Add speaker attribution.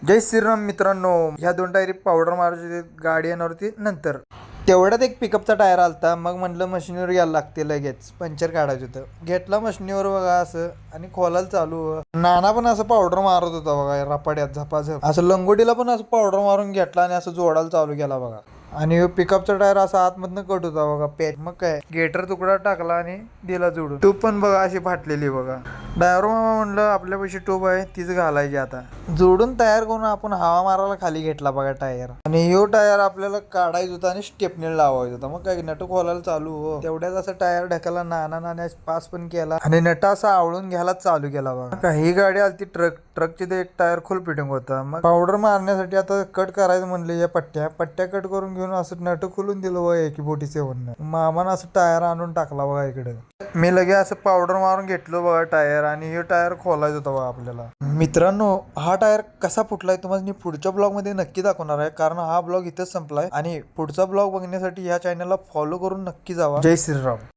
Speaker 1: जय श्रीराम मित्रांनो, ह्या दोन टायरी पावडर मारायची गाडी येणार होती नंतर. तेवढ्यात एक पिकअपचा टायर आलता. मग म्हटलं मशिनीवर यायला लागते, लगेच पंक्चर काढायचं होतं. घेतला मशिनीवर बघा असं आणि खोलायला चालू. नाना पण असं पावडर मारत होता बघा रपाड्यात झपाझप. असं लंगोटीला पण असं पावडर मारून घेतला आणि असं जोडायला चालू केला बघा. आणि पिकअपचा टायर असा आतमधनं कट होता बघा पॅच. मग काय गेटर तुकडा टाकला आणि दिला जोडून. ट्यूब पण बघा अशी फाटलेली बघा. ड्रायव्हर मामा म्हणलं आपल्यापाशी ट्यूब आहे तीच घालायची आता. जोडून तयार करून आपण हवा मारायला खाली घेतला बघा टायर. आणि ह्यो टायर आपल्याला काढायचा होता आणि स्टेपने लावायचा होता. मग काय नट खोलायला चालू हो. तेवढ्यात असं टायर ढकलला, नाना पास पण केला आणि नट असा आवळून घ्यायला चालू केला बघा. ही गाडी आलती ट्रकची ते एक टायर खोल फिटिंग होता. मग पावडर मारण्यासाठी आता कट करायचं म्हणले या पट्ट्या कट करून घेऊन असं नट खोलून दिलं बघा एकी बोटी सेवन. मामानं असं टायर आणून टाकला बघा इकडे. मी लगे असं पावडर मारून घेतलो बघा टायर. आणि हे टायर खोलायचं होतं बघा आपल्याला. मित्रांनो, हा टायर कसा फुटलाय तुम्हाला मी पुढच्या ब्लॉग मध्ये नक्की दाखवणार आहे. कारण हा ब्लॉग इथेच संपलाय आणि पुढचा ब्लॉग बघण्यासाठी या चॅनलला फॉलो करून नक्की जावा. जय श्रीराम.